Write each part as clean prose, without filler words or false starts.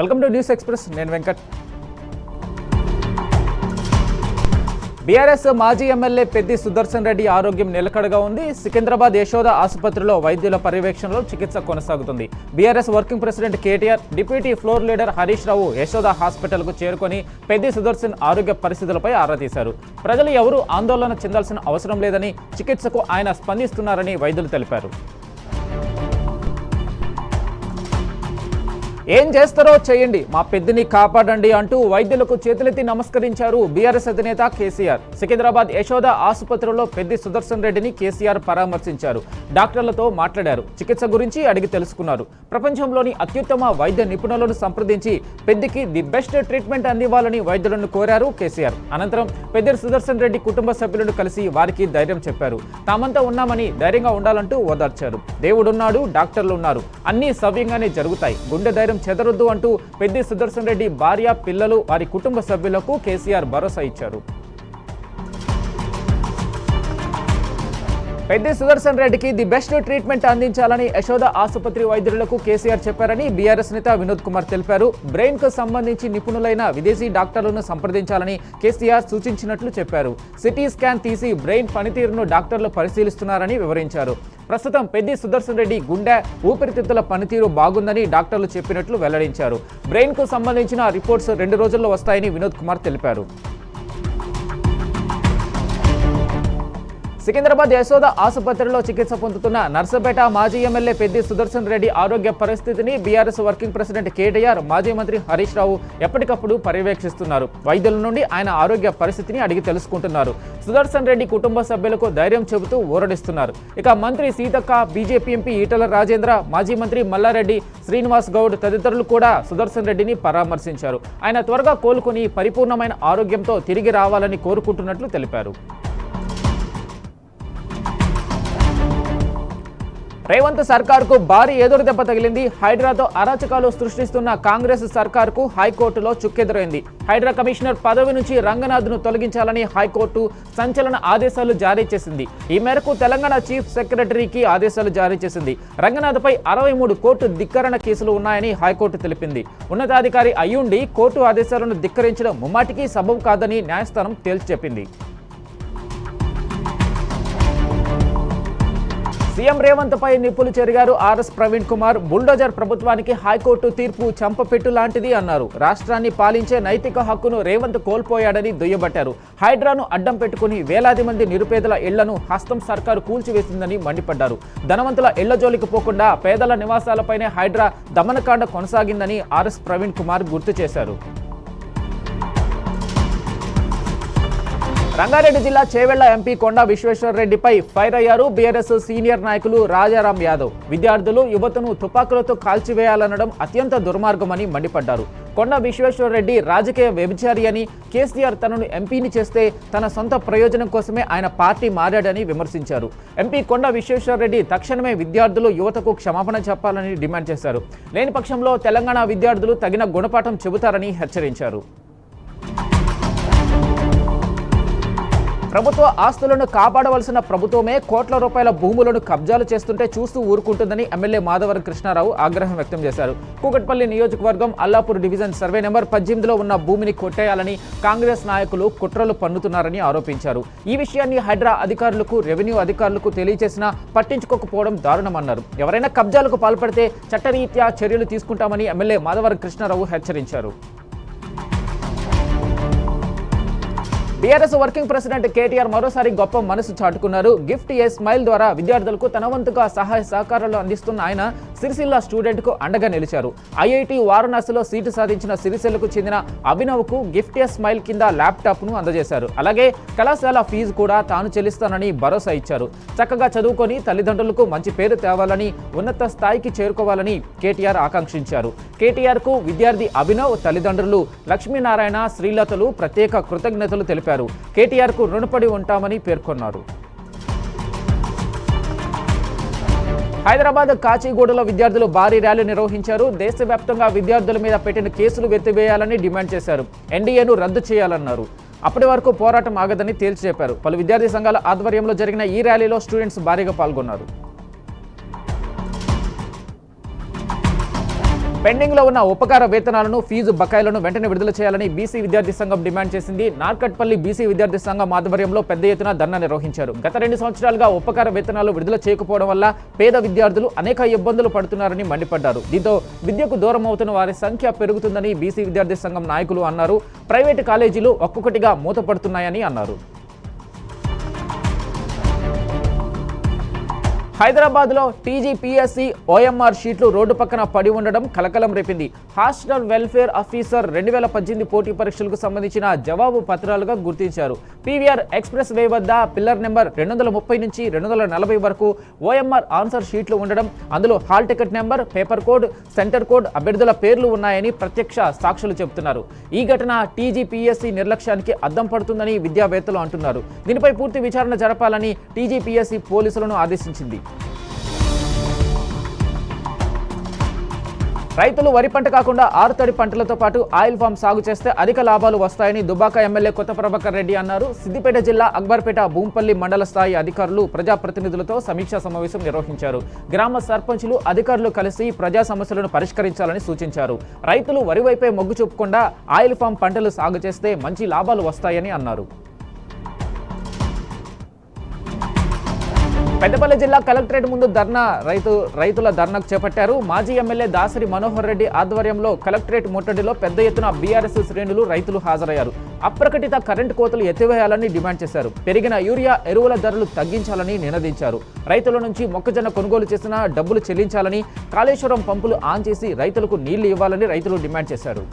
Welcome to news express. నేను Venkat. BRS మాజీ MLA Peddi Sudarshan Reddy ఆరోగ్యం నిలకడగా ఉంది. సికింద్రాబాద్ యశోద ఆసుపత్రిలో వైద్యుల పర్యవేక్షణలో చికిత్స కొనసాగుతుంది. BRS working president KTR, deputy floor leader Harish Rao Yashoda హాస్పిటల్కు చేరుకొని పెద్ది సుదర్శన్ ఆరోగ్య పరిస్థితులపై ఆరా తీశారు. ప్రజలు ఎవరూ ఆందోళన చెందాల్సిన అవసరం లేదని, చికిత్సకు ఆయన స్పందిస్తున్నారని వైద్యులు తెలిపారు. ఏం చేస్తారో చేయండి, మా పెద్దిని కాపాడండి అంటూ వైద్యులకు చేతులెత్తి నమస్కరించారు బీఆర్ఎస్ అధినేత కేసీఆర్. సికింద్రాబాద్ యశోద ఆసుపత్రిలో పెద్ది సుదర్శన్ రెడ్డిని కేసీఆర్ పరామర్శించారు. డాక్టర్లతో మాట్లాడారు. చికిత్స గురించి అడిగి తెలుసుకున్నారు. ప్రపంచంలోని అత్యుత్తమ వైద్య నిపుణులను సంప్రదించి పెద్దికి ది బెస్ట్ ట్రీట్మెంట్ అందివ్వాలని వైద్యులను కోరారు కేసీఆర్. అనంతరం పెద్ది సుదర్శన్ రెడ్డి కుటుంబ సభ్యులను కలిసి వారికి ధైర్యం చెప్పారు. తామంతా ఉన్నామని, ధైర్యంగా ఉండాలంటూ ఓదార్చారు. దేవుడున్నాడు, డాక్టర్లు ఉన్నారు, అన్నీ సవ్యంగానే జరుగుతాయి, గుండె ధైర్యం చెదరొద్దు అంటూ పెద్ది సుదర్శన్ రెడ్డి భార్య, పిల్లలు, వారి కుటుంబ సభ్యులకు కేసీఆర్ భరోసా ఇచ్చారు. పెద్ది సుదర్శన్ రెడ్డికి ది బెస్ట్ ట్రీట్మెంట్ అందించాలని యశోద ఆసుపత్రి వైద్యులకు కేసీఆర్ చెప్పారని బీఆర్ఎస్ నేత వినోద్ కుమార్ తెలిపారు. బ్రెయిన్ కు సంబంధించి నిపుణులైన విదేశీ డాక్టర్లను సంప్రదించాలని కేసీఆర్ సూచించినట్లు చెప్పారు. సిటీ స్కాన్ తీసి బ్రెయిన్ పనితీరును డాక్టర్లు పరిశీలిస్తున్నారని వివరించారు. ప్రస్తుతం పెద్ది సుదర్శన్ రెడ్డి గుండె, ఊపిరితిత్తుల పనితీరు బాగుందని డాక్టర్లు చెప్పినట్లు వెల్లడించారు. బ్రెయిన్ కు సంబంధించిన రిపోర్ట్స్ 2 రోజుల్లో వస్తాయని వినోద్ కుమార్ తెలిపారు. సికింద్రాబాద్ యశోద ఆసుపత్రిలో చికిత్స పొందుతున్న నర్సపేట మాజీ ఎమ్మెల్యే పెద్ది సుదర్శన్ రెడ్డి ఆరోగ్య పరిస్థితిని బీఆర్ఎస్ వర్కింగ్ ప్రెసిడెంట్ కేటీఆర్, మాజీ మంత్రి హరీష్ రావు ఎప్పటికప్పుడు పర్యవేక్షిస్తున్నారు. వైద్యుల నుండి ఆయన ఆరోగ్య పరిస్థితిని అడిగి తెలుసుకుంటున్నారు. సుదర్శన్ రెడ్డి కుటుంబ సభ్యులకు ధైర్యం చెబుతూ ఊరడిస్తున్నారు. ఇక మంత్రి సీతక్క, బీజేపీ ఎంపీ ఈటల రాజేంద్ర, మాజీ మంత్రి మల్లారెడ్డి, శ్రీనివాస్ గౌడ్ తదితరులు కూడా సుదర్శన్ రెడ్డిని పరామర్శించారు. ఆయన త్వరగా కోలుకుని పరిపూర్ణమైన ఆరోగ్యంతో తిరిగి రావాలని కోరుకుంటున్నట్లు తెలిపారు. రేవంత్ సర్కార్కు భారీ ఎదురుదెబ్బ తగిలింది. హైడ్రాతో అరాచకాలు సృష్టిస్తున్న కాంగ్రెస్ సర్కార్కు హైకోర్టులో చుక్కెదురైంది. హైడ్రా కమిషనర్ పదవి నుంచి రంగనాథ్ను తొలగించాలని హైకోర్టు సంచలన ఆదేశాలు జారీ చేసింది. ఈ మేరకు తెలంగాణ చీఫ్ సెక్రటరీకి ఆదేశాలు జారీ చేసింది. రంగనాథ్పై 63 కోర్టు ధిక్కరణ కేసులు ఉన్నాయని హైకోర్టు తెలిపింది. ఉన్నతాధికారి అయ్యుండి కోర్టు ఆదేశాలను ధిక్కరించడం ముమ్మాటికి సబబు కాదని న్యాయస్థానం తేల్చి చెప్పింది. సీఎం రేవంత్ పై నిప్పులు చెరిగారు ఆర్ఎస్ ప్రవీణ్ కుమార్. బుల్డోజర్ ప్రభుత్వానికి హైకోర్టు తీర్పు చంపపెట్టు లాంటిది అన్నారు. రాష్ట్రాన్ని పాలించే నైతిక హక్కును రేవంత్ కోల్పోయాడని దుయ్యబట్టారు. హైడ్రాను అడ్డం పెట్టుకుని వేలాది మంది నిరుపేదల ఇళ్లను హస్తం సర్కారు కూల్చివేసిందని మండిపడ్డారు. ధనవంతుల ఇళ్ల జోలికి పోకుండా పేదల నివాసాలపైనే హైడ్రా దమనకాండ కొనసాగిందని ఆర్ఎస్ ప్రవీణ్ కుమార్ గుర్తు చేశారు. రంగారెడ్డి జిల్లా చేవెళ్ల ఎంపీ కొండా విశ్వేశ్వరరెడ్డిపై ఫైర్ అయ్యారు బీఆర్ఎస్ సీనియర్ నాయకులు రాజారాం యాదవ్. విద్యార్థులు, యువతను తుపాకులతో కాల్చివేయాలనడం అత్యంత దుర్మార్గమని మండిపడ్డారు. కొండా విశ్వేశ్వరరెడ్డి రాజకీయ వ్యభిచారి అని, కేసీఆర్ తనను ఎంపీని చేస్తే తన సొంత ప్రయోజనం కోసమే ఆయన పార్టీ మారాడని విమర్శించారు. ఎంపీ కొండా విశ్వేశ్వరరెడ్డి తక్షణమే విద్యార్థులు, యువతకు క్షమాపణ చెప్పాలని డిమాండ్ చేశారు. లేని పక్షంలో తెలంగాణ విద్యార్థులు తగిన గుణపాఠం చెబుతారని హెచ్చరించారు. ప్రభుత్వ ఆస్తులను కాపాడవలసిన ప్రభుత్వమే కోట్ల రూపాయల భూములను కబ్జాలు చేస్తుంటే చూస్తూ ఊరుకుంటుందని ఎమ్మెల్యే మాధవరం కృష్ణారావు ఆగ్రహం వ్యక్తం చేశారు. కూకట్పల్లి నియోజకవర్గం అల్లాపూర్ డివిజన్ సర్వే నెంబర్ 18లో ఉన్న భూమిని కొట్టేయాలని కాంగ్రెస్ నాయకులు కుట్రలు పన్నుతున్నారని ఆరోపించారు. ఈ విషయాన్ని హైడ్రా అధికారులకు, రెవెన్యూ అధికారులకు తెలియజేసినా పట్టించుకోకపోవడం దారుణమన్నారు. ఎవరైనా కబ్జాలకు పాల్పడితే చట్టరీత్యా చర్యలు తీసుకుంటామని ఎమ్మెల్యే మాధవరం కృష్ణారావు హెచ్చరించారు. బీఆర్ఎస్ వర్కింగ్ ప్రెసిడెంట్ కేటీఆర్ మరోసారి గొప్ప మనసు చాటుకున్నారు. గిఫ్ట్ ఏ స్మైల్ ద్వారా విద్యార్థులకు తన వంతుగా సహాయ సహకారాలు అందిస్తున్న ఆయన సిరిసిల్ల స్టూడెంట్కు అండగా నిలిచారు. ఐఐటి వారణాసిలో సీటు సాధించిన సిరిసిల్లకు చెందిన అభినవ్కు గిఫ్ట్ ఏ స్మైల్ కింద ల్యాప్టాప్ను అందజేశారు. అలాగే కళాశాల ఫీజు కూడా తాను చెల్లిస్తానని భరోసా ఇచ్చారు. చక్కగా చదువుకొని తల్లిదండ్రులకు మంచి పేరు తేవాలని, ఉన్నత స్థాయికి చేరుకోవాలని కేటీఆర్ ఆకాంక్షించారు. కేటీఆర్కు విద్యార్థి అభినవ్ తల్లిదండ్రులు లక్ష్మీనారాయణ, శ్రీలతలు ప్రత్యేక కృతజ్ఞతలు తెలిపారు. కేటీఆర్కు రుణపడి ఉంటామని పేర్కొన్నారు. హైదరాబాద్ కాచిగూడలో విద్యార్థులు భారీ ర్యాలీ నిర్వహించారు. దేశవ్యాప్తంగా విద్యార్థుల మీద పెట్టిన కేసులు ఎత్తివేయాలని డిమాండ్ చేశారు. ఎన్డీఏను రద్దు చేయాలన్నారు. అప్పటి వరకు పోరాటం ఆగదని తేల్చి చెప్పారు. పలు విద్యార్థి సంఘాల ఆధ్వర్యంలో జరిగిన ఈ ర్యాలీలో స్టూడెంట్స్ భారీగా పాల్గొన్నారు. పెండింగ్ లో ఉన్న ఉపకార వేతనాలను ఫీజు బకాయిలను వెంటనే విడుదల చేయాలని బీసీ విద్యార్థి సంఘం డిమాండ్ చేసింది. నార్కట్పల్లి బీసీ విద్యార్థి సంఘం ఆధ్వర్యంలో పెద్ద ఎత్తున ధర్నా నిర్వహించారు. గత 2 సంవత్సరాలుగా ఉపకార వేతనాలు విడుదల చేయకపోవడం వల్ల పేద విద్యార్థులు అనేక ఇబ్బందులు పడుతున్నారని మండిపడ్డారు. దీంతో విద్యకు దూరం అవుతున్న వారి సంఖ్య పెరుగుతుందని బీసీ విద్యార్థి సంఘం నాయకులు అన్నారు. ప్రైవేటు కాలేజీలు ఒక్కొక్కటిగా మూతపడుతున్నాయని అన్నారు. హైదరాబాద్లో టీజీపీఎస్సీ ఓఎంఆర్ షీట్లు రోడ్డు పక్కన పడి ఉండడం కలకలం రేపింది. హాస్టల్ వెల్ఫేర్ ఆఫీసర్ 2018 పోటీ పరీక్షలకు సంబంధించిన జవాబు పత్రాలుగా గుర్తించారు. పీవీఆర్ ఎక్స్ప్రెస్ వే వద్ద పిల్లర్ నెంబర్ 230 నుంచి 240 వరకు ఓఎంఆర్ ఆన్సర్ షీట్లు ఉండడం, అందులో hall ticket number, paper code, centre code, అభ్యర్థుల పేర్లు ఉన్నాయని ప్రత్యక్ష సాక్షులు చెబుతున్నారు. ఈ ఘటన టీజీపీఎస్సీ నిర్లక్ష్యానికి అద్దం పడుతుందని విద్యావేత్తలు అంటున్నారు. దీనిపై పూర్తి విచారణ జరపాలని టీజీపీఎస్సీ పోలీసులను ఆదేశించింది. రైతులు వరి పంట కాకుండా ఆరుతడి పంటలతో పాటు ఆయిల్ ఫామ్ సాగు చేస్తే అధిక లాభాలు వస్తాయని దుబ్బాక ఎమ్మెల్యే కొత్త ప్రభాకర్ రెడ్డి అన్నారు. సిద్దిపేట జిల్లా అక్బర్పేట భూంపల్లి మండల స్థాయి అధికారులు ప్రజాప్రతినిధులతో సమీక్షా సమావేశం నిర్వహించారు. గ్రామ సర్పంచులు అధికారులు కలిసి ప్రజా సమస్యలను పరిష్కరించాలని సూచించారు. రైతులు వరి వైపే మొగ్గు చూపకుండా ఆయిల్ ఫామ్ పంటలు సాగు చేస్తే మంచి లాభాలు వస్తాయని అన్నారు. పెద్దపల్లి జిల్లా కలెక్టరేట్ ముందు రైతుల ధర్నాకు చేపట్టారు. మాజీ ఎమ్మెల్యే దాసరి మనోహర్ రెడ్డి ఆధ్వర్యంలో కలెక్టరేట్ ముట్టడిలో పెద్ద ఎత్తున బీఆర్ఎస్ శ్రేణులు రైతులు హాజరయ్యారు. అప్రకటిత కరెంటు కోతలు ఎత్తివేయాలని డిమాండ్ చేశారు. పెరిగిన యూరియా ఎరువుల ధరలు తగ్గించాలని నినదించారు. రైతుల నుంచి మొక్కజొన్న కొనుగోలు చేసిన డబ్బులు చెల్లించాలని, కాళేశ్వరం పంపులు ఆన్ చేసి రైతులకు నీళ్లు ఇవ్వాలని రైతులు డిమాండ్ చేశారు.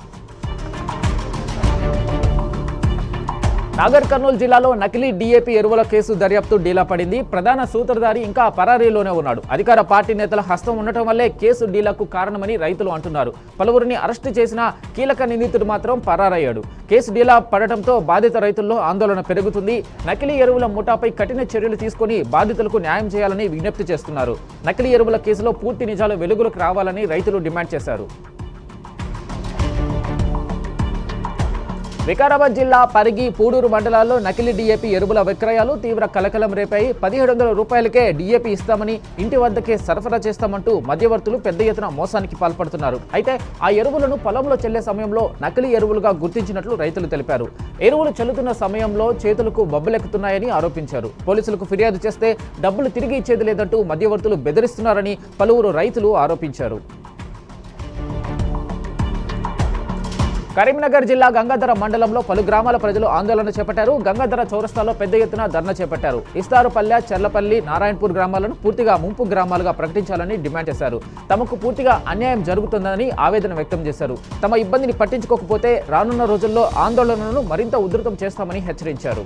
నాగర్ కర్నూలు జిల్లాలో నకిలీ డీఏపీ ఎరువుల కేసు దర్యాప్తు డీలా పడింది. ప్రధాన సూత్రధారి ఇంకా పరారీలోనే ఉన్నాడు. అధికార పార్టీ నేతల హస్తం ఉండటం వల్లే కేసు డీలాకు కారణమని రైతులు అంటున్నారు. పలువురిని అరెస్టు చేసిన కీలక నిందితుడు మాత్రం పరారయ్యాడు. కేసు డీలా పడటంతో బాధిత రైతుల్లో ఆందోళన పెరుగుతుంది. నకిలీ ఎరువుల ముఠాపై కఠిన చర్యలు తీసుకుని బాధితులకు న్యాయం చేయాలని విజ్ఞప్తి చేస్తున్నారు. నకిలీ ఎరువుల కేసులో పూర్తి నిజాలు వెలుగులోకి రావాలని రైతులు డిమాండ్ చేశారు. వికారాబాద్ జిల్లా పరిగి, పూడూరు మండలాల్లో నకిలీ డీఏపీ ఎరువుల విక్రయాలు తీవ్ర కలకలం రేపాయి. 1700 రూపాయలకే డీఏపీ ఇస్తామని, ఇంటి వద్దకే సరఫరా చేస్తామంటూ మధ్యవర్తులు పెద్ద ఎత్తున మోసానికి పాల్పడుతున్నారు. అయితే ఆ ఎరువులను పొలంలో చెల్లే సమయంలో నకిలీ ఎరువులుగా గుర్తించినట్లు రైతులు తెలిపారు. ఎరువులు చల్లుతున్న సమయంలో చేతులకు బొబ్బలెక్కుతున్నాయని ఆరోపించారు. పోలీసులకు ఫిర్యాదు చేస్తే డబ్బులు తిరిగి ఇచ్చేది లేదంటూ మధ్యవర్తులు బెదిరిస్తున్నారని పలువురు రైతులు ఆరోపించారు. కరీంనగర్ జిల్లా గంగాధర మండలంలో పలు గ్రామాల ప్రజలు ఆందోళన చేపట్టారు. గంగాధర చౌరస్తాలో పెద్ద ఎత్తున ధర్నా చేపట్టారు. ఇస్తారుపల్లె, చెర్లపల్లి, నారాయణపూర్ గ్రామాలను పూర్తిగా ముంపు గ్రామాలుగా ప్రకటించాలని డిమాండ్ చేశారు. తమకు పూర్తిగా అన్యాయం జరుగుతుందని ఆవేదన వ్యక్తం చేశారు. తమ ఇబ్బందిని పట్టించుకోకపోతే రానున్న రోజుల్లో ఆందోళనలను మరింత ఉధృతం చేస్తామని హెచ్చరించారు.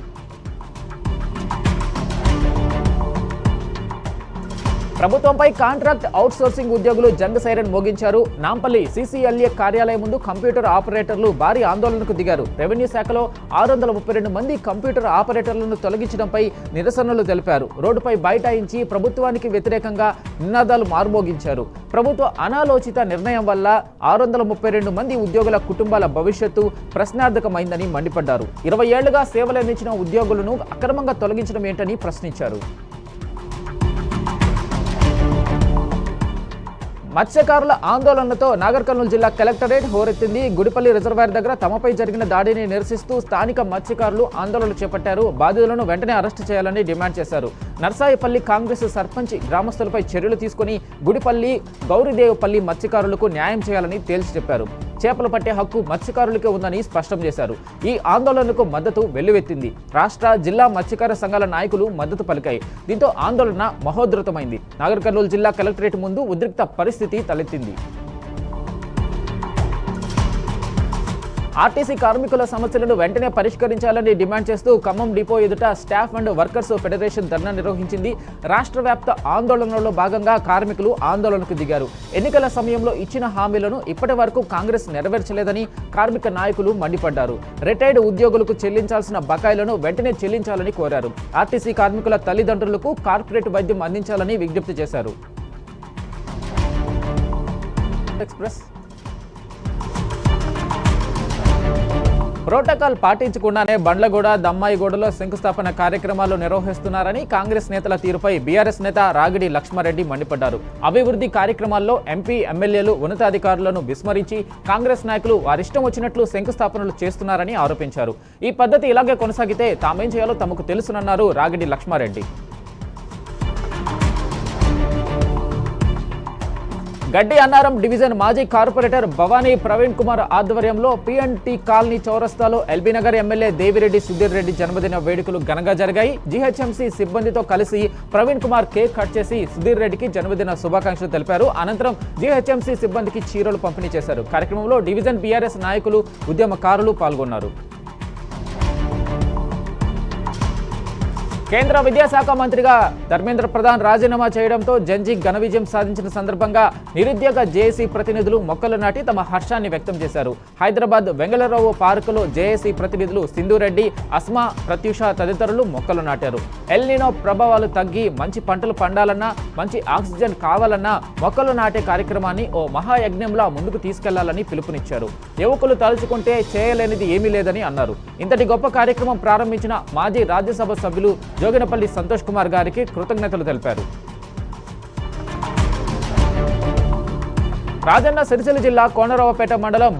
ప్రభుత్వంపై కాంట్రాక్ట్ అవుట్సోర్సింగ్ ఉద్యోగులు జంగ్ సైరన్ మోగించారు. నాంపల్లి సీసీఎల్ఏ కార్యాలయం ముందు కంప్యూటర్ ఆపరేటర్లు భారీ ఆందోళనకు దిగారు. రెవెన్యూ శాఖలో 632 మంది కంప్యూటర్ ఆపరేటర్లను తొలగించడంపై నిరసనలు తెలిపారు. రోడ్డుపై బైఠాయించి ప్రభుత్వానికి వ్యతిరేకంగా నినాదాలు మార్మోగించారు. ప్రభుత్వ అనాలోచిత నిర్ణయం వల్ల 632 మంది ఉద్యోగుల కుటుంబాల భవిష్యత్తు ప్రశ్నార్థకమైందని మండిపడ్డారు. 20 ఏళ్లుగా సేవలందించిన ఉద్యోగులను అక్రమంగా తొలగించడం ఏంటని ప్రశ్నించారు. మత్స్యకారుల ఆందోళనతో నాగర్ కర్నూలు జిల్లా కలెక్టరేట్ హోరెత్తింది. గుడిపల్లి రిజర్వాయర్ దగ్గర తమపై జరిగిన దాడిని నిరసిస్తూ స్థానిక మత్స్యకారులు ఆందోళన చేపట్టారు. బాధితులను వెంటనే అరెస్టు చేయాలని డిమాండ్ చేశారు. నర్సాయిపల్లి కాంగ్రెస్ సర్పంచ్ గ్రామస్తులపై చర్యలు తీసుకుని గుడిపల్లి, గౌరీదేవపల్లి మత్స్యకారులకు న్యాయం చేయాలని తేల్చి చెప్పారు. చేపలు పట్టే హక్కు మత్స్యకారులకే ఉందని స్పష్టం చేశారు. ఈ ఆందోళనకు మద్దతు వెల్లువెత్తింది. రాష్ట్ర, జిల్లా మత్స్యకార సంఘాల నాయకులు మద్దతు పలికాయి. దీంతో ఆందోళన మహోధృతమైంది. నాగర్ కర్నూలు జిల్లా కలెక్టరేట్ ముందు ఉద్రిక్త పరిస్థితి తలెత్తింది. ఆర్టీసీ కార్మికుల సమస్యలను వెంటనే పరిష్కరించాలని డిమాండ్ చేస్తూ ఖమ్మం డిపో ఎదుట స్టాఫ్ అండ్ వర్కర్స్ ఫెడరేషన్ ధర్నా నిర్వహించింది. రాష్ట్ర వ్యాప్త ఆందోళనలో భాగంగా కార్మికులు ఆందోళనకు దిగారు. ఎన్నికల సమయంలో ఇచ్చిన హామీలను ఇప్పటి వరకు కాంగ్రెస్ నెరవేర్చలేదని కార్మిక నాయకులు మండిపడ్డారు. రిటైర్డ్ ఉద్యోగులకు చెల్లించాల్సిన బకాయిలను వెంటనే చెల్లించాలని కోరారు. ఆర్టీసీ కార్మికుల తల్లిదండ్రులకు కార్పొరేట్ వైద్యం అందించాలని విజ్ఞప్తి చేశారు. ఎక్స్ప్రెస్ ప్రోటోకాల్ పాటించకుండానే బండ్లగూడ, దమ్మాయిగూడలో శంకుస్థాపన కార్యక్రమాలు నిర్వహిస్తున్నారని కాంగ్రెస్ నేతల తీరుపై బీఆర్ఎస్ నేత రాగిడి లక్ష్మారెడ్డి మండిపడ్డారు. అభివృద్ధి కార్యక్రమాల్లో ఎంపీ, ఎమ్మెల్యేలు, ఉన్నతాధికారులను విస్మరించి కాంగ్రెస్ నాయకులు వారిష్టం వచ్చినట్లు శంకుస్థాపనలు చేస్తున్నారని ఆరోపించారు. ఈ పద్ధతి ఇలాగే కొనసాగితే తామేం చేయాలో తమకు తెలుసునన్నారు రాగిడి లక్ష్మారెడ్డి. గడ్డి అన్నారం డివిజన్ మాజీ కార్పొరేటర్ భవానీ ప్రవీణ్ కుమార్ ఆధ్వర్యంలో పిఎన్టీ కాలనీ చౌరస్తాలో ఎల్బీనగర్ ఎమ్మెల్యే దేవిరెడ్డి సుధీర్ రెడ్డి జన్మదిన వేడుకలు ఘనంగా జరిగాయి. జీహెచ్ఎంసీ సిబ్బందితో కలిసి ప్రవీణ్ కుమార్ కేక్ కట్ చేసి సుధీర్ రెడ్డికి జన్మదిన శుభాకాంక్షలు తెలిపారు. అనంతరం జీహెచ్ఎంసీ సిబ్బందికి చీరలు పంపిణీ చేశారు. కార్యక్రమంలో డివిజన్ బీఆర్ఎస్ నాయకులు, ఉద్యమకారులు పాల్గొన్నారు. కేంద్ర విద్యాశాఖ మంత్రిగా ధర్మేంద్ర ప్రధాన్ రాజీనామా చేయడంతో జంజీ ఘన విజయం సాధించిన సందర్భంగా నిరుద్యోగ జేఏసీ ప్రతినిధులు మొక్కలు నాటి తమ హర్షాన్ని వ్యక్తం చేశారు. హైదరాబాద్ వెంగళరావు పార్కులో జేఏసీ ప్రతినిధులు సింధురెడ్డి, అస్మా, ప్రత్యూష తదితరులు మొక్కలు నాటారు. ఎల్నినో ప్రభావాలు తగ్గి మంచి పంటలు పండాలన్నా, మంచి ఆక్సిజన్ కావాలన్నా మొక్కలు నాటే కార్యక్రమాన్ని ఓ మహాయజ్ఞంలా ముందుకు తీసుకెళ్లాలని పిలుపునిచ్చారు. యువకులు తలుచుకుంటే చేయలేనిది ఏమీ లేదని అన్నారు. ఇంతటి గొప్ప కార్యక్రమం ప్రారంభించిన మాజీ రాజ్యసభ సభ్యులు జోగినపల్లి సంతోష్ కుమార్ గారికి కృతజ్ఞతలు తెలిపారు. రాజన్న సిరిసిల్ల జిల్లా కోనరావుపేట మండలం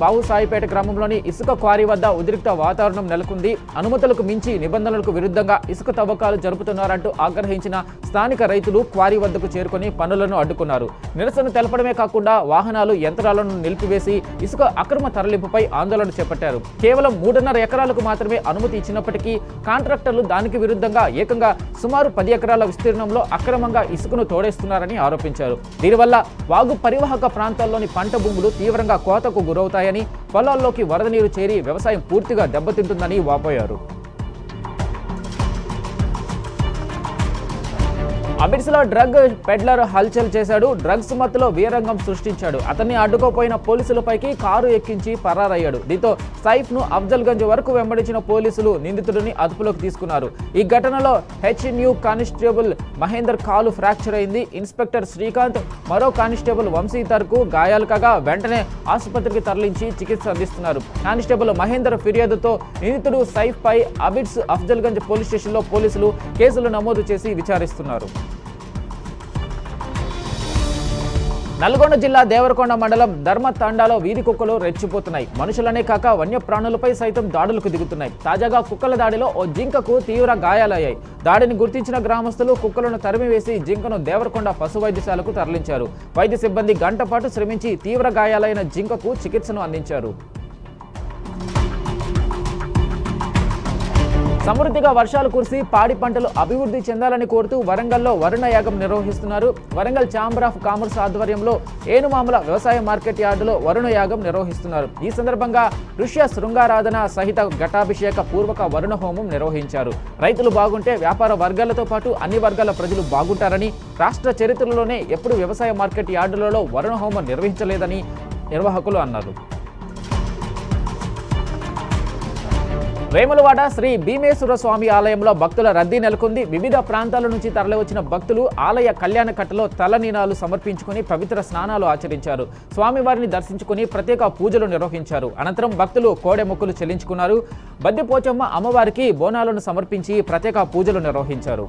బావుసాయిపేట గ్రామంలోని ఇసుక క్వారీ వద్ద ఉద్రిక్త వాతావరణం నెలకొంది. అనుమతులకు మించి నిబంధనలకు విరుద్ధంగా ఇసుక తవ్వకాలు జరుపుతున్నారంటూ ఆగ్రహించిన స్థానిక రైతులు క్వారీ వద్దకు చేరుకుని పనులను అడ్డుకున్నారు. నిరసన తెలపడమే కాకుండా వాహనాలు, యంత్రాలను నిలిపివేసి ఇసుక అక్రమ తరలింపుపై ఆందోళన చేపట్టారు. కేవలం 3.5 ఎకరాలకు మాత్రమే అనుమతి ఇచ్చినప్పటికీ కాంట్రాక్టర్లు దానికి విరుద్ధంగా ఏకంగా సుమారు 10 ఎకరాల విస్తీర్ణంలో అక్రమంగా ఇసుకను తోడేస్తున్నారని ఆరోపించారు. దీనివల్ల వాగు పరివాహక ప్రాంతాల్లోని పంట భూములు తీవ్రంగా కోతకు గురవుతాయని, పొలాల్లోకి వరద నీరు చేరి వ్యవసాయం పూర్తిగా దెబ్బతింటుందని వాపోయారు. అబిడ్స్లో డ్రగ్ పెడ్లర్ హల్చల్ చేశాడు. డ్రగ్స్ మత్తులో వీరంగం సృష్టించాడు. అతన్ని అడ్డుకోపోయిన పోలీసులపైకి కారు ఎక్కించి పరారయ్యాడు. దీంతో సైఫ్ను అఫ్జల్గంజ్ వరకు వెంబడించిన పోలీసులు నిందితుడిని అదుపులోకి తీసుకున్నారు. ఈ ఘటనలో హెచ్న్యూ కానిస్టేబుల్ మహేందర్ కాలు ఫ్రాక్చర్ అయింది. ఇన్స్పెక్టర్ శ్రీకాంత్, మరో కానిస్టేబుల్ వంశీధర్కు గాయాలు కాగా వెంటనే ఆసుపత్రికి తరలించి చికిత్స అందిస్తున్నారు. కానిస్టేబుల్ మహేందర్ ఫిర్యాదుతో నిందితుడు సైఫ్ పై అబిడ్స్ అఫ్జల్గంజ్ పోలీస్ స్టేషన్లో పోలీసులు కేసులు నమోదు చేసి విచారిస్తున్నారు. నల్గొండ జిల్లా దేవరకొండ మండలం ధర్మతాండాలో వీధి కుక్కలు రెచ్చిపోతున్నాయి. మనుషులనే కాక వన్యప్రాణులపై సైతం దాడులకు దిగుతున్నాయి. తాజాగా కుక్కల దాడిలో ఓ జింకకు తీవ్ర గాయాలయ్యాయి. దాడిని గుర్తించిన గ్రామస్తులు కుక్కలను తరిమివేసి జింకను దేవరకొండ పశు వైద్యశాలకు తరలించారు. వైద్య సిబ్బంది గంట పాటు శ్రమించి తీవ్ర గాయాలైన జింకకు చికిత్సను అందించారు. సమృద్ధిగా వర్షాలు కురిసి పాడి పంటలు అభివృద్ధి చెందాలని కోరుతూ వరంగల్లో వరుణ యాగం నిర్వహిస్తున్నారు. వరంగల్ ఛాంబర్ ఆఫ్ కామర్స్ ఆధ్వర్యంలో ఏనుమాముల వ్యవసాయ మార్కెట్ యార్డులో వరుణ యాగం నిర్వహిస్తున్నారు. ఈ సందర్భంగా ఋష్య శృంగారాధన సహిత ఘటాభిషేక పూర్వక వరుణ హోమం నిర్వహించారు. రైతులు బాగుంటే వ్యాపార వర్గాలతో పాటు అన్ని వర్గాల ప్రజలు బాగుంటారని, రాష్ట్ర చరిత్రలోనే ఎప్పుడు వ్యవసాయ మార్కెట్ యార్డులలో వరుణ హోమం నిర్వహించలేదని నిర్వాహకులు అన్నారు. వేములవాడ శ్రీ భీమేశ్వర స్వామి ఆలయంలో భక్తుల రద్దీ నెలకొంది. వివిధ ప్రాంతాల నుంచి తరలివచ్చిన భక్తులు ఆలయ కళ్యాణ కట్టలో తలనీనాలు సమర్పించుకుని పవిత్ర స్నానాలు ఆచరించారు. స్వామివారిని దర్శించుకుని ప్రత్యేక పూజలు నిర్వహించారు. అనంతరం భక్తులు కోడె మొక్కులు చెల్లించుకున్నారు. బద్దిపోచమ్మ అమ్మవారికి బోనాలను సమర్పించి ప్రత్యేక పూజలు నిర్వహించారు.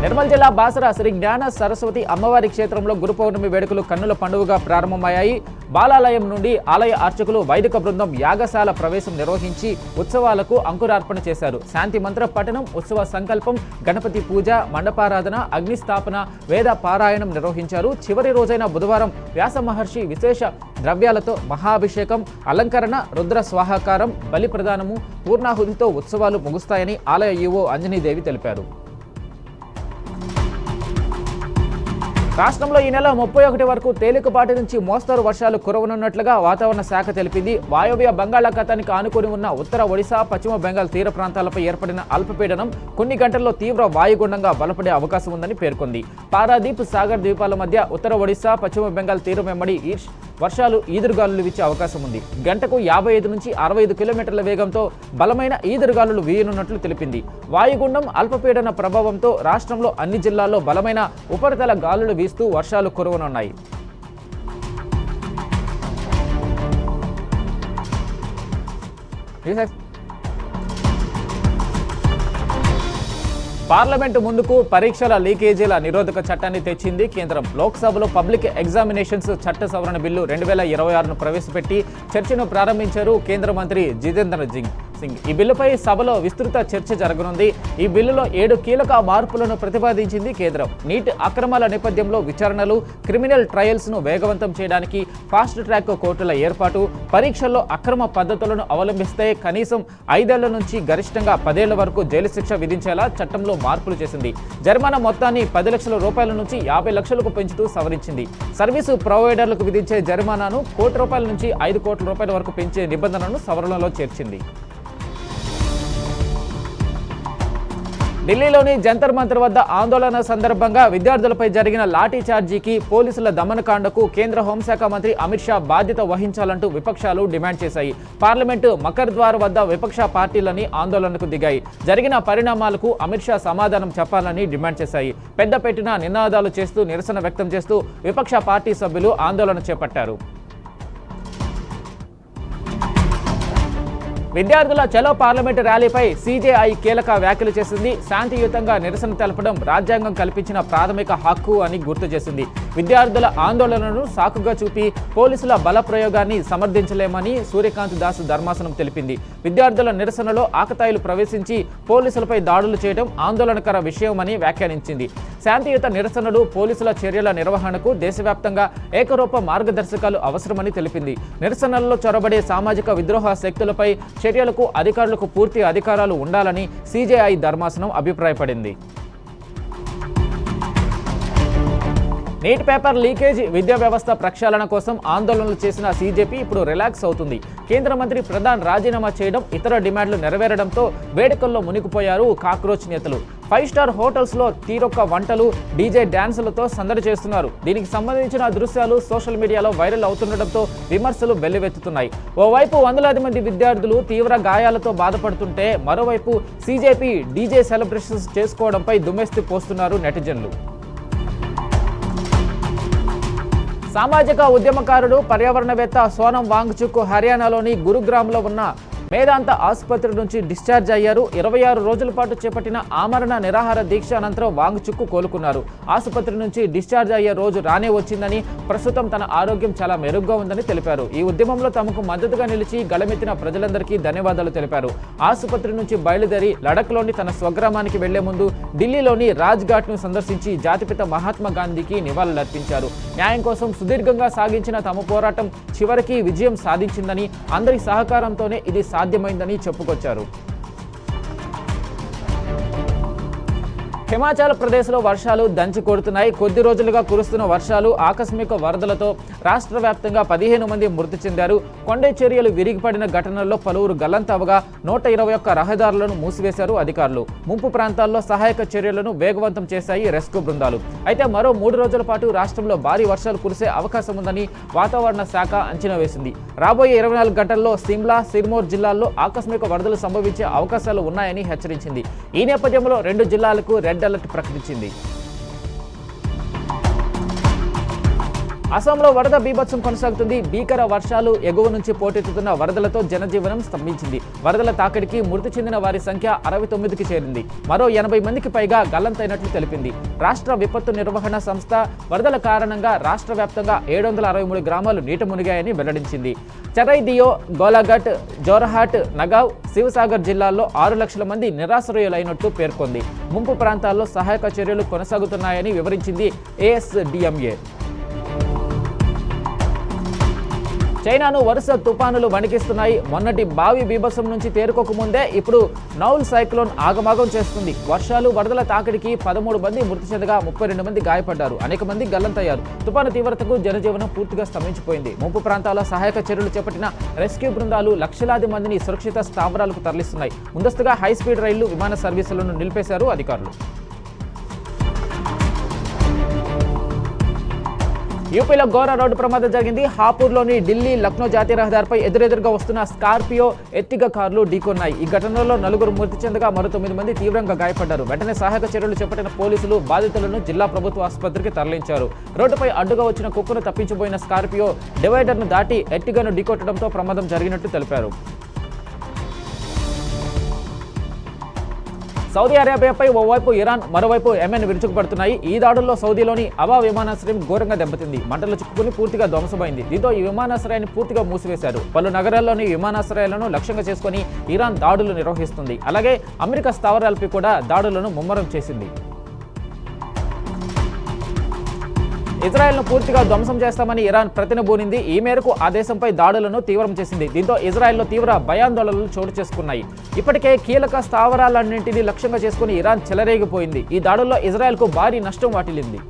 నిర్మల్ జిల్లా బాసర శ్రీ జ్ఞాన సరస్వతి అమ్మవారి క్షేత్రంలో గురు పౌర్ణమి వేడుకలు కన్నుల పండుగగా ప్రారంభమయ్యాయి. బాలాలయం నుండి ఆలయ అర్చకులు వైదిక బృందం యాగశాల ప్రవేశం నిర్వహించి ఉత్సవాలకు అంకురార్పణ చేశారు. శాంతి మంత్ర పఠనం, ఉత్సవ సంకల్పం, గణపతి పూజ, మండపారాధన, అగ్నిస్థాపన, వేద పారాయణం నిర్వహించారు. చివరి రోజైన బుధవారం వ్యాస మహర్షి విశేష ద్రవ్యాలతో మహాభిషేకం, అలంకరణ, రుద్ర స్వాహాకారం, బలి ప్రదానము, పూర్ణాహుతితో ఉత్సవాలు ముగుస్తాయని ఆలయ ఈవో అంజనీదేవి తెలిపారు. రాష్ట్రంలో ఈ నెల 31 వరకు తేలికపాటి నుంచి మోస్తరు వర్షాలు కురవనున్నట్లుగా వాతావరణ శాఖ తెలిపింది. వాయవ్య బంగాళాఖాతానికి ఆనుకుని ఉన్న ఉత్తర ఒడిశా, పశ్చిమ బెంగాల్ తీర ప్రాంతాలపై ఏర్పడిన అల్పపీడనం కొన్ని గంటల్లో తీవ్ర వాయుగుండంగా బలపడే అవకాశం ఉందని పేర్కొంది. పారాదీప్, సాగర్ ద్వీపాల మధ్య ఉత్తర ఒడిశా, పశ్చిమ బెంగాల్ తీరం వెంబడి వర్షాలు ఈదురుగాలులు వీచే అవకాశం ఉంది. గంటకు 55 నుంచి 65 కిలోమీటర్ల వేగంతో బలమైన ఈదురుగాలులు వీయనున్నట్లు తెలిపింది. వాయుగుండం, అల్పపీడన ప్రభావంతో రాష్ట్రంలో అన్ని జిల్లాల్లో బలమైన ఉపరితల గాలులు వీస్తూ వర్షాలు కురవనున్నాయి. పార్లమెంటు ముందుకు పరీక్షల లీకేజీల నిరోధక చట్టాన్ని తెచ్చింది కేంద్రం. లోక్సభలో పబ్లిక్ ఎగ్జామినేషన్స్ చట్ట సవరణ బిల్లు 2026ను ప్రవేశపెట్టి చర్చను ప్రారంభించారు కేంద్ర మంత్రి జితేంద్ర సింగ్. ఈ బిల్లుపై సభలో విస్తృత చర్చ జరగనుంది. ఈ బిల్లులో 7 కీలక మార్పులను ప్రతిపాదించింది కేంద్రం. నీట్ అక్రమాల నేపథ్యంలో విచారణలు, క్రిమినల్ ట్రయల్స్ను వేగవంతం చేయడానికి ఫాస్ట్ ట్రాక్ కోర్టుల ఏర్పాటు, పరీక్షల్లో అక్రమ పద్ధతులను అవలంబిస్తే కనీసం 5 ఏళ్ల నుంచి గరిష్టంగా 10 ఏళ్ల వరకు జైలు శిక్ష విధించేలా చట్టంలో మార్పులు చేసింది. జరిమానా మొత్తాన్ని 10 లక్షల రూపాయల నుంచి 50 లక్షలకు పెంచుతూ సవరించింది. సర్వీసు ప్రొవైడర్లకు విధించే జరిమానాను ₹1 నుంచి 5 కోట్ల వరకు పెంచే నిబంధనను సవరణలో చేర్చింది. ఢిల్లీలోని జంతర్ మంతర్ వద్ద ఆందోళన సందర్భంగా విద్యార్థులపై జరిగిన లాఠీ చార్జీకి, పోలీసుల దమనకాండకు కేంద్ర హోంశాఖ మంత్రి అమిత్ షా బాధ్యత వహించాలంటూ విపక్షాలు డిమాండ్ చేశాయి. పార్లమెంటు మకర్ద్వార్ వద్ద విపక్ష పార్టీలని ఆందోళనకు దిగాయి. జరిగిన పరిణామాలకు అమిత్ షా సమాధానం చెప్పాలని డిమాండ్ చేశాయి. పెద్దపెట్టిన నినాదాలు చేస్తూ నిరసన వ్యక్తం చేస్తూ విపక్ష పార్టీ సభ్యులు ఆందోళన చేపట్టారు. విద్యార్థుల చలో పార్లమెంటు ర్యాలీపై సీజేఐ కీలక వ్యాఖ్యలు చేసింది. శాంతియుతంగా నిరసన తెలపడం రాజ్యాంగం కల్పించిన ప్రాథమిక హక్కు అని గుర్తు చేసింది. విద్యార్థుల ఆందోళనను సాకుగా చూపి పోలీసుల బల ప్రయోగాన్ని సమర్థించలేమని సూర్యకాంత్ దాస్ ధర్మాసనం తెలిపింది. విద్యార్థుల నిరసనలో ఆకతాయిలు ప్రవేశించి పోలీసులపై దాడులు చేయడం ఆందోళనకర విషయమని వ్యాఖ్యానించింది. శాంతియుత నిరసనలు, పోలీసుల చర్యల నిర్వహణకు దేశవ్యాప్తంగా ఏకరూప మార్గదర్శకాలు అవసరమని తెలిపింది. నిరసనల్లో చొరబడే సామాజిక విద్రోహ శక్తులపై చర్యలకు అధికారులకు పూర్తి అధికారాలు ఉండాలని సీజేఐ ధర్మాసనం అభిప్రాయపడింది. నీట్ పేపర్ లీకేజ్, విద్యా వ్యవస్థ ప్రక్షాళన కోసం ఆందోళనలు చేసిన సీజేపీ ఇప్పుడు రిలాక్స్ అవుతుంది. కేంద్ర మంత్రి ప్రధాన్ రాజీనామా చేయడం, ఇతర డిమాండ్లు నెరవేరడంతో వేడుకల్లో మునిగిపోయారు కాక్రోచ్ నేతలు. 5 స్టార్ హోటల్స్లో తీరొక్క వంటలు, డీజే డ్యాన్సులతో సందడి చేస్తున్నారు. దీనికి సంబంధించిన దృశ్యాలు సోషల్ మీడియాలో వైరల్ అవుతుండటంతో విమర్శలు వెల్లువెత్తుతున్నాయి. ఓవైపు వందలాది మంది విద్యార్థులు తీవ్ర గాయాలతో బాధపడుతుంటే, మరోవైపు సీజేపీ డీజే సెలబ్రేషన్స్ చేసుకోవడంపై దుమ్మెత్తి పోస్తున్నారు నెటిజన్లు. సామాజిక ఉద్యమకారుడు, పర్యావరణవేత్త సోనం వాంగ్చుక్ హర్యానాలోని గురుగ్రామ్లో ఉన్న మేదాంత ఆసుపత్రి నుంచి డిశ్చార్జ్ అయ్యారు. 26 రోజుల పాటు చేపట్టిన ఆమరణ నిరాహార దీక్ష అనంతరం వాంగ్చుక్ కోలుకున్నారు. ఆసుపత్రి నుంచి డిశ్చార్జ్ అయ్యే రోజు రానే వచ్చిందని, ప్రస్తుతం తన ఆరోగ్యం చాలా మెరుగ్గా ఉందని తెలిపారు. ఈ ఉద్యమంలో తమకు మద్దతుగా నిలిచి గళమెత్తిన ప్రజలందరికీ ధన్యవాదాలు తెలిపారు. ఆసుపత్రి నుంచి బయలుదేరి లడఖ్లోని తన స్వగ్రామానికి వెళ్లే ముందు ఢిల్లీలోని రాజ్ ఘాట్ను సందర్శించి జాతిపిత మహాత్మా గాంధీకి నివాళులర్పించారు. న్యాయం కోసం సుదీర్ఘంగా సాగించిన తమ పోరాటం చివరికి విజయం సాధించిందని, అందరి సహకారంతోనే ఇది సాధ్యమైందని చెప్పుకొచ్చారు. హిమాచల్ ప్రదేశ్లో వర్షాలు దంచి కొడుతున్నాయి. కొద్ది రోజులుగా కురుస్తున్న వర్షాలు, ఆకస్మిక వరదలతో రాష్ట్ర వ్యాప్తంగా 15 మంది మృతి చెందారు. కొండ చర్యలు విరిగిపడిన ఘటనల్లో పలువురు గల్లంతవగా 121 రహదారులను మూసివేశారు అధికారులు. ముంపు ప్రాంతాల్లో సహాయక చర్యలను వేగవంతం చేశాయి రెస్క్యూ బృందాలు. అయితే మరో 3 రోజుల పాటు రాష్ట్రంలో భారీ వర్షాలు కురిసే అవకాశం ఉందని వాతావరణ శాఖ అంచనా వేసింది. రాబోయే 24 గంటల్లో సిమ్లా, సిర్మౌర్ జిల్లాల్లో ఆకస్మిక వరదలు సంభవించే అవకాశాలు ఉన్నాయని హెచ్చరించింది. ఈ నేపథ్యంలో 2 జిల్లాలకు రెడ్ అలర్ట్ ప్రకటించింది. అసోంలో వరద బీభత్సం కొనసాగుతుంది. భీకర వర్షాలు, ఎగువ నుంచి పోటెత్తుతున్న వరదలతో జనజీవనం స్తంభించింది. వరదల తాకిడికి మృతి చెందిన వారి సంఖ్య 69కి చేరింది. మరో 80 మందికి పైగా గల్లంతైనట్లు తెలిపింది. రాష్ట్ర విపత్తు నిర్వహణ సంస్థ వరదల కారణంగా రాష్ట్ర వ్యాప్తంగా 763 గ్రామాలు నీట మునిగాయని వెల్లడించింది. చరైదియో, గోలాఘట్, జోర్హాట్, నగావ్, శివసాగర్ జిల్లాల్లో 6 లక్షల మంది నిరాశ్రయులైనట్లు పేర్కొంది. ముంపు ప్రాంతాల్లో సహాయక చర్యలు కొనసాగుతున్నాయని వివరించింది ఏఎస్డిఎంఏ. చైనాను వరుస తుపానులు వణికిస్తున్నాయి. మొన్నటి బావి బీభత్సం నుంచి తేరుకోకముందే ఇప్పుడు నౌల్ సైక్లోన్ ఆగమాగం చేస్తుంది. వర్షాలు, వరదల తాకిడికి 13 మంది మృతి చెందగా 32 మంది గాయపడ్డారు. అనేక మంది గల్లంతయ్యారు. తుపాను తీవ్రతకు జనజీవనం పూర్తిగా స్తంభించిపోయింది. ముంపు ప్రాంతాల సహాయక చర్యలు చేపట్టిన రెస్క్యూ బృందాలు లక్షలాది మందిని సురక్షిత స్థావరాలకు తరలిస్తున్నాయి. ముందస్తుగా హైస్పీడ్ రైళ్లు, విమాన సర్వీసులను నిలిపేశారు అధికారులు. యూపీలో ఘోర రోడ్డు ప్రమాదం జరిగింది. హాపూర్లోని ఢిల్లీ లక్నో జాతీయ రహదారిపై ఎదురెదురుగా వస్తున్న స్కార్పియో, ఎర్టిగా కార్లు ఢీకొన్నాయి. ఈ ఘటనలో 4 మృతి చెందగా మరో 9 మంది తీవ్రంగా గాయపడ్డారు. వెంటనే సహాయక చర్యలు చేపట్టిన పోలీసులు బాధితులను జిల్లా ప్రభుత్వ ఆసుపత్రికి తరలించారు. రోడ్డుపై అడ్డుగా వచ్చిన కుక్కను తప్పించబోయిన స్కార్పియో డివైడర్ను దాటి ఎర్టిగాను ఢీకొట్టడంతో ప్రమాదం జరిగినట్టు తెలిపారు. సౌదీ అరేబియాపై ఓవైపు ఇరాన్, మరోవైపు యెమెన్ విరుచుకుపడుతున్నాయి. ఈ దాడుల్లో సౌదీలోని అవా విమానాశ్రయం ఘోరంగా దెబ్బతింది. మంటలు చిక్కుకుని పూర్తిగా ధ్వంసమైంది. దీంతో ఈ విమానాశ్రయాన్ని పూర్తిగా మూసివేశారు. పలు నగరాల్లోని విమానాశ్రయాలను లక్ష్యంగా చేసుకుని ఇరాన్ దాడులు నిర్వహిస్తుంది. అలాగే అమెరికా స్థావరాలపై కూడా దాడులను ముమ్మరం చేసింది. ఇజ్రాయెల్ను పూర్తిగా ధ్వంసం చేస్తామని ఇరాన్ ప్రతినబూనింది. ఈ మేరకు ఆ దేశంపై దాడులను తీవ్రం చేసింది. దీంతో ఇజ్రాయెల్లో తీవ్ర భయాందోళనలు చోటు చేసుకున్నాయి. ఇప్పటికే కీలక స్థావరాలన్నింటినీ లక్ష్యంగా చేసుకుని ఇరాన్ చెలరేగిపోయింది. ఈ దాడుల్లో ఇజ్రాయెల్కు భారీ నష్టం వాటిల్లింది.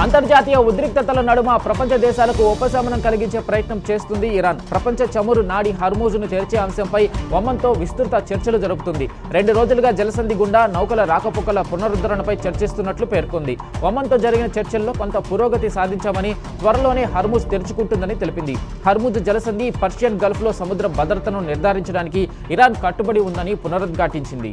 అంతర్జాతీయ ఉద్రిక్తతల నడుమ ప్రపంచ దేశాలకు ఉపశమనం కలిగించే ప్రయత్నం చేస్తుంది ఇరాన్. ప్రపంచ చమురు నాడి హర్మూజును తెరిచే అంశంపై ఒమన్తో విస్తృత చర్చలు జరుపుతుంది. 2 రోజులుగా జలసంధి గుండా నౌకల రాకపోకల పునరుద్ధరణపై చర్చిస్తున్నట్లు పేర్కొంది. ఒమన్తో జరిగిన చర్చల్లో కొంత పురోగతి సాధించామని, త్వరలోనే హర్మూజ్ తెరుచుకుంటుందని తెలిపింది. హర్మూజ్ జలసంధి పర్షియన్ గల్ఫ్లో సముద్ర భద్రతను నిర్ధారించడానికి ఇరాన్ కట్టుబడి ఉందని పునరుద్ఘాటించింది.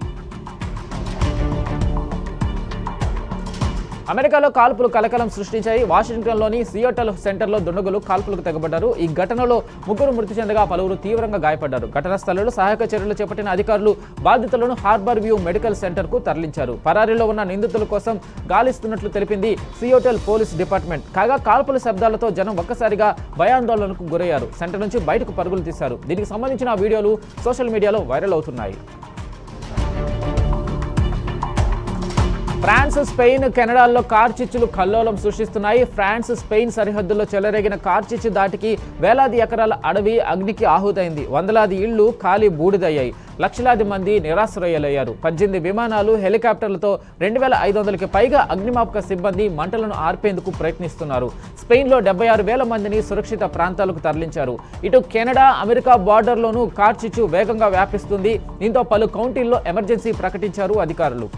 అమెరికాలో కాల్పులు కలకలం సృష్టించాయి. వాషింగ్టన్లోని సియోటల్ సెంటర్లో దుండగులు కాల్పులకు తెగబడ్డారు. ఈ ఘటనలో 3 మృతి చెందగా పలువురు తీవ్రంగా గాయపడ్డారు. ఘటనా స్థలంలో సహాయక చర్యలు చేపట్టిన అధికారులు బాధితులను హార్బర్ వ్యూ మెడికల్ సెంటర్కు తరలించారు. పరారీలో ఉన్న నిందితుల కోసం గాలిస్తున్నట్లు తెలిపింది సియోటల్ పోలీస్ డిపార్ట్మెంట్. కాగా కాల్పుల శబ్దాలతో జనం ఒక్కసారిగా భయాందోళనకు గురయ్యారు. సెంటర్ నుంచి బయటకు పరుగులు తీశారు. దీనికి సంబంధించిన వీడియోలు సోషల్ మీడియాలో వైరల్ అవుతున్నాయి. ఫ్రాన్స్, స్పెయిన్, కెనడాల్లో కార్చిచ్చులు కల్లోలం సృష్టిస్తున్నాయి. ఫ్రాన్స్, స్పెయిన్ సరిహద్దుల్లో చెలరేగిన కార్చిచ్చు దాటికి వేలాది ఎకరాల అడవి అగ్నికి ఆహుతైంది. వందలాది ఇళ్లు కాలి బూడిదయ్యాయి. లక్షలాది మంది నిరాశ్రయులయ్యారు. 18 విమానాలు, హెలికాప్టర్లతో 2500కి పైగా అగ్నిమాపక సిబ్బంది మంటలను ఆర్పేందుకు ప్రయత్నిస్తున్నారు. స్పెయిన్లో 76,000 మందిని సురక్షిత ప్రాంతాలకు తరలించారు. ఇటు కెనడా, అమెరికా బార్డర్లోనూ కార్చిచ్చు వేగంగా వ్యాపిస్తుంది. దీంతో పలు కౌంటీల్లో ఎమర్జెన్సీ ప్రకటించారు అధికారులు.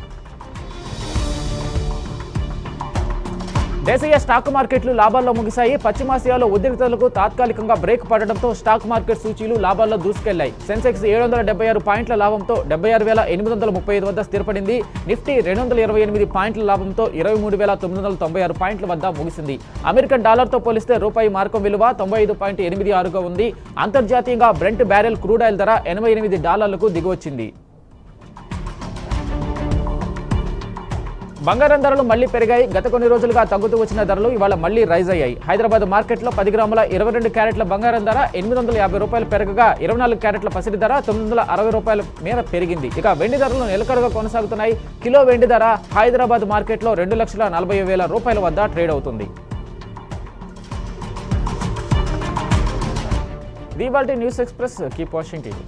దేశీయ స్టాక్ మార్కెట్లు లాభాల్లో ముగిశాయి. పశ్చిమాసియాలో ఉద్రిక్తతలకు తాత్కాలికంగా బ్రేక్ పడడంతో స్టాక్ మార్కెట్ సూచీలు లాభాల్లో దూసుకెళ్లాయి. సెన్సెక్స్ 776 పాయింట్ల లాభంతో 76,835 వద్ద స్థిరపడింది. నిఫ్టీ 228 పాయింట్ల లాభంతో 23,996 పాయింట్ల వద్ద ముగిసింది. అమెరికన్ డాలర్తో పోలిస్తే రూపాయి మార్కం విలువ 95.86గా ఉంది. అంతర్జాతీయంగా బ్రెంట్ బ్యారెల్ క్రూడ్ ఆయిల్ ధర $88లకు దిగివచ్చింది. బంగారం ధరలు మళ్లీ పెరిగాయి. గత కొన్ని రోజులుగా తగ్గుతూ వచ్చిన ధరలు ఇవాళ మళ్లీ రైజ్ అయ్యాయి. హైదరాబాద్ మార్కెట్లో 10 గ్రాముల 22 క్యారెట్ల బంగారం ధర $850 పెరగగా 24 క్యారెట్ల పసిడి ధర $960 మేర పెరిగింది. ఇక వెండి ధరలు నిలకడగా కొనసాగుతున్నాయి. కిలో వెండి ధర హైదరాబాద్ మార్కెట్లో $2,40,000 వద్ద ట్రేడ్ అవుతుంది. ఇవాల్టి news express. Keep watching TV.